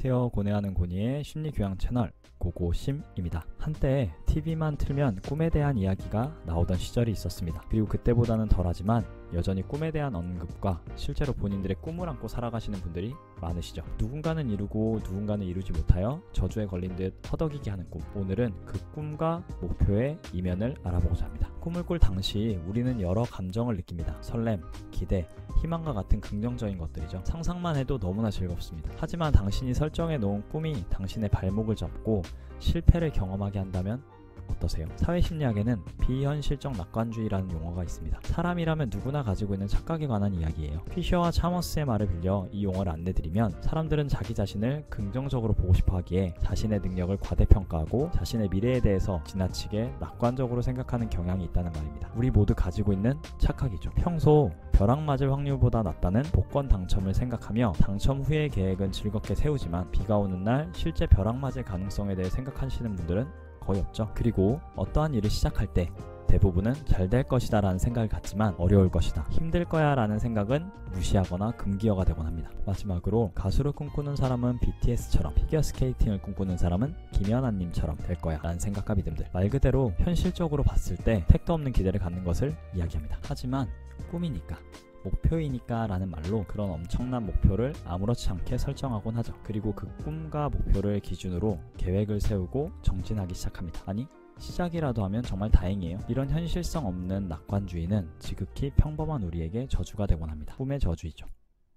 안녕하세요. 고뇌하는 고니의 심리교양 채널 고고심입니다. 한때 TV만 틀면 꿈에 대한 이야기가 나오던 시절이 있었습니다. 그리고 그때보다는 덜하지만 여전히 꿈에 대한 언급과 실제로 본인들의 꿈을 안고 살아가시는 분들이 많으시죠. 누군가는 이루고 누군가는 이루지 못하여 저주에 걸린 듯 허덕이게 하는 꿈. 오늘은 그 꿈과 목표의 이면을 알아보고자 합니다. 꿈을 꿀 당시 우리는 여러 감정을 느낍니다. 설렘, 기대, 희망과 같은 긍정적인 것들이죠. 상상만 해도 너무나 즐겁습니다. 하지만 당신이 설정해 놓은 꿈이 당신의 발목을 잡고 실패를 경험하게 한다면 어떠세요? 사회심리학에는 비현실적 낙관주의라는 용어가 있습니다. 사람이라면 누구나 가지고 있는 착각에 관한 이야기예요. 피셔와 차머스의 말을 빌려 이 용어를 안내드리면 사람들은 자기 자신을 긍정적으로 보고 싶어 하기에 자신의 능력을 과대평가하고 자신의 미래에 대해서 지나치게 낙관적으로 생각하는 경향이 있다는 말입니다. 우리 모두 가지고 있는 착각이죠. 평소 벼락 맞을 확률보다 낮다는 복권 당첨을 생각하며 당첨 후의 계획은 즐겁게 세우지만 비가 오는 날 실제 벼락 맞을 가능성에 대해 생각하시는 분들은 거의 없죠. 그리고 어떠한 일을 시작할 때 대부분은 잘 될 것이다 라는 생각을 갖지만 어려울 것이다, 힘들 거야 라는 생각은 무시하거나 금기어가 되곤 합니다. 마지막으로 가수를 꿈꾸는 사람은 BTS처럼, 피겨스케이팅을 꿈꾸는 사람은 김연아님처럼 될 거야 라는 생각과 믿음들, 말 그대로 현실적으로 봤을 때 택도 없는 기대를 갖는 것을 이야기합니다. 하지만 꿈이니까, 목표이니까 라는 말로 그런 엄청난 목표를 아무렇지 않게 설정하곤 하죠. 그리고 그 꿈과 목표를 기준으로 계획을 세우고 정진하기 시작합니다. 아니, 시작이라도 하면 정말 다행이에요. 이런 현실성 없는 낙관주의는 지극히 평범한 우리에게 저주가 되곤 합니다. 꿈의 저주이죠.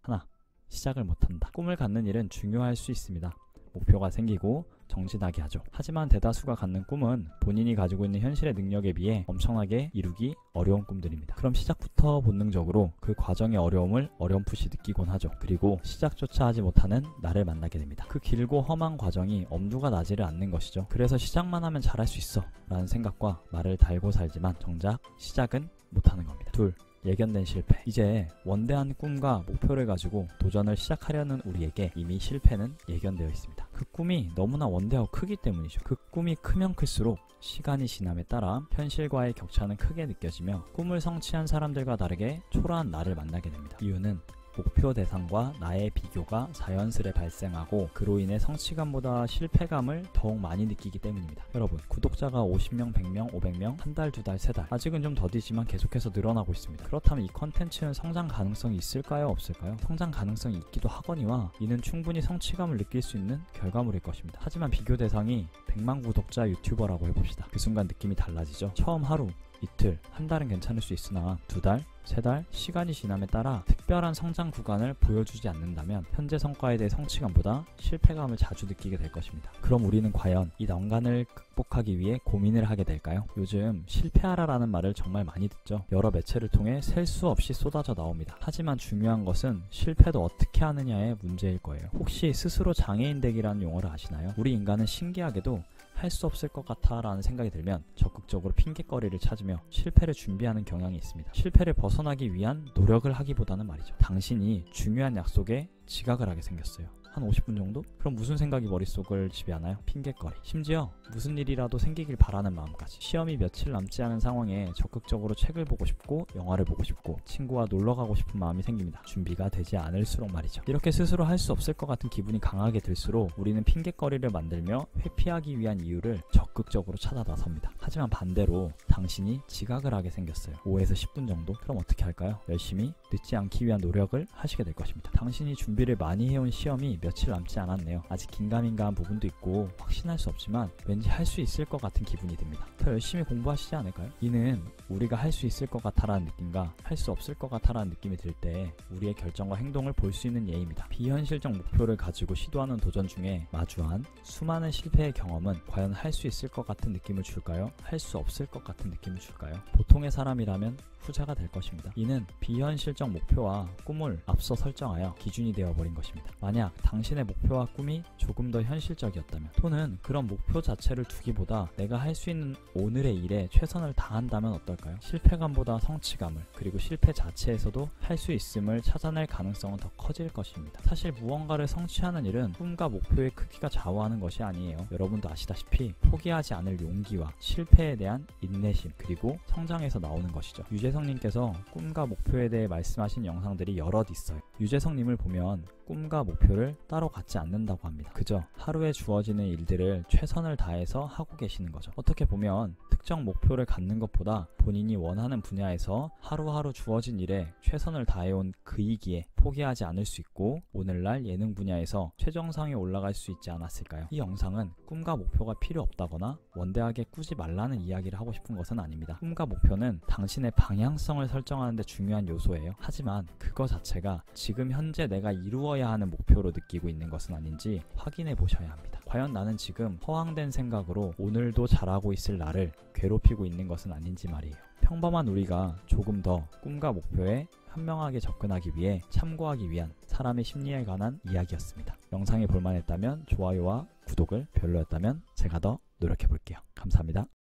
하나, 시작을 못한다. 꿈을 갖는 일은 중요할 수 있습니다. 목표가 생기고 정진하게 하죠. 하지만 대다수가 갖는 꿈은 본인이 가지고 있는 현실의 능력에 비해 엄청나게 이루기 어려운 꿈들입니다. 그럼 시작부터 본능적으로 그 과정의 어려움을 어렴풋이 느끼곤 하죠. 그리고 시작조차 하지 못하는 나를 만나게 됩니다. 그 길고 험한 과정이 엄두가 나지를 않는 것이죠. 그래서 시작만 하면 잘할 수 있어 라는 생각과 말을 달고 살지만 정작 시작은 못하는 겁니다. 둘, 예견된 실패. 이제 원대한 꿈과 목표를 가지고 도전을 시작하려는 우리에게 이미 실패는 예견되어 있습니다. 그 꿈이 너무나 원대하고 크기 때문이죠. 그 꿈이 크면 클수록 시간이 지남에 따라 현실과의 격차는 크게 느껴지며 꿈을 성취한 사람들과 다르게 초라한 나를 만나게 됩니다. 이유는 목표 대상과 나의 비교가 자연스레 발생하고 그로 인해 성취감보다 실패감을 더욱 많이 느끼기 때문입니다. 여러분, 구독자가 50명, 100명, 500명, 한 달, 두 달, 세 달, 아직은 좀 더디지만 계속해서 늘어나고 있습니다. 그렇다면 이 컨텐츠는 성장 가능성이 있을까요? 없을까요? 성장 가능성이 있기도 하거니와 이는 충분히 성취감을 느낄 수 있는 결과물일 것입니다. 하지만 비교 대상이 100만 구독자 유튜버라고 해봅시다. 그 순간 느낌이 달라지죠. 처음 하루, 이틀, 한 달은 괜찮을 수 있으나 두 달, 세 달, 시간이 지남에 따라 특별한 성장 구간을 보여주지 않는다면 현재 성과에 대해 성취감보다 실패감을 자주 느끼게 될 것입니다. 그럼 우리는 과연 이 난관을 극복하기 위해 고민을 하게 될까요? 요즘 실패하라라는 말을 정말 많이 듣죠. 여러 매체를 통해 셀 수 없이 쏟아져 나옵니다. 하지만 중요한 것은 실패도 어떻게 하느냐의 문제일 거예요. 혹시 스스로 장애인 되기라는 용어를 아시나요? 우리 인간은 신기하게도 할 수 없을 것 같아 라는 생각이 들면 적극적으로 핑계거리를 찾으며 실패를 준비하는 경향이 있습니다. 실패를 벗어나기 위한 노력을 하기보다는 말이죠. 당신이 중요한 약속에 지각을 하게 생겼어요. 한 50분 정도? 그럼 무슨 생각이 머릿속을 지배하나요? 핑계거리. 심지어 무슨 일이라도 생기길 바라는 마음까지. 시험이 며칠 남지 않은 상황에 적극적으로 책을 보고 싶고 영화를 보고 싶고 친구와 놀러 가고 싶은 마음이 생깁니다. 준비가 되지 않을수록 말이죠. 이렇게 스스로 할 수 없을 것 같은 기분이 강하게 들수록 우리는 핑계거리를 만들며 회피하기 위한 이유를 적극적으로 찾아 나섭니다. 하지만 반대로 당신이 지각을 하게 생겼어요. 5에서 10분 정도? 그럼 어떻게 할까요? 열심히 늦지 않기 위한 노력을 하시게 될 것입니다. 당신이 준비를 많이 해온 시험이 며칠 남지 않았네요. 아직 긴가민가한 부분도 있고 확신할 수 없지만 왠지 할 수 있을 것 같은 기분이 듭니다. 더 열심히 공부하시지 않을까요? 이는 우리가 할 수 있을 것 같아라는 느낌과 할 수 없을 것 같아라는 느낌이 들 때 우리의 결정과 행동을 볼 수 있는 예입니다. 비현실적 목표를 가지고 시도하는 도전 중에 마주한 수많은 실패의 경험은 과연 할 수 있을 것 같은 느낌을 줄까요? 할 수 없을 것 같은 느낌을 줄까요? 보통의 사람이라면 후자가 될 것입니다. 이는 비현실적 목표와 꿈을 앞서 설정하여 기준이 되어버린 것입니다. 만약 당신의 목표와 꿈이 조금 더 현실적이었다면, 또는 그런 목표 자체를 두기보다 내가 할 수 있는 오늘의 일에 최선을 다한다면 어떨까요? 실패감보다 성취감을, 그리고 실패 자체에서도 할 수 있음을 찾아낼 가능성은 더 커질 것입니다. 사실 무언가를 성취하는 일은 꿈과 목표의 크기가 좌우하는 것이 아니에요. 여러분도 아시다시피 포기하지 않을 용기와 실패에 대한 인내심, 그리고 성장에서 나오는 것이죠. 유재석님께서 꿈과 목표에 대해 말씀하신 영상들이 여럿 있어요. 유재석님을 보면 꿈과 목표를 따로 갖지 않는다고 합니다. 그저 하루에 주어지는 일들을 최선을 다해서 하고 계시는 거죠. 어떻게 보면 특정 목표를 갖는 것보다 본인이 원하는 분야에서 하루하루 주어진 일에 최선을 다해온 그이기에 포기하지 않을 수 있고 오늘날 예능 분야에서 최정상에 올라갈 수 있지 않았을까요? 이 영상은 꿈과 목표가 필요 없다거나 원대하게 꾸지 말라는 이야기를 하고 싶은 것은 아닙니다. 꿈과 목표는 당신의 방향성을 설정하는 데 중요한 요소예요. 하지만 그거 자체가 지금 현재 내가 이루어야 하는 목표로 느끼고 있는 것은 아닌지 확인해 보셔야 합니다. 과연 나는 지금 허황된 생각으로 오늘도 잘하고 있을 나를 괴롭히고 있는 것은 아닌지 말이에요. 평범한 우리가 조금 더 꿈과 목표에 현명하게 접근하기 위해 참고하기 위한 사람의 심리에 관한 이야기였습니다. 영상이 볼만했다면 좋아요와 구독을, 별로였다면 제가 더 노력해 볼게요. 감사합니다.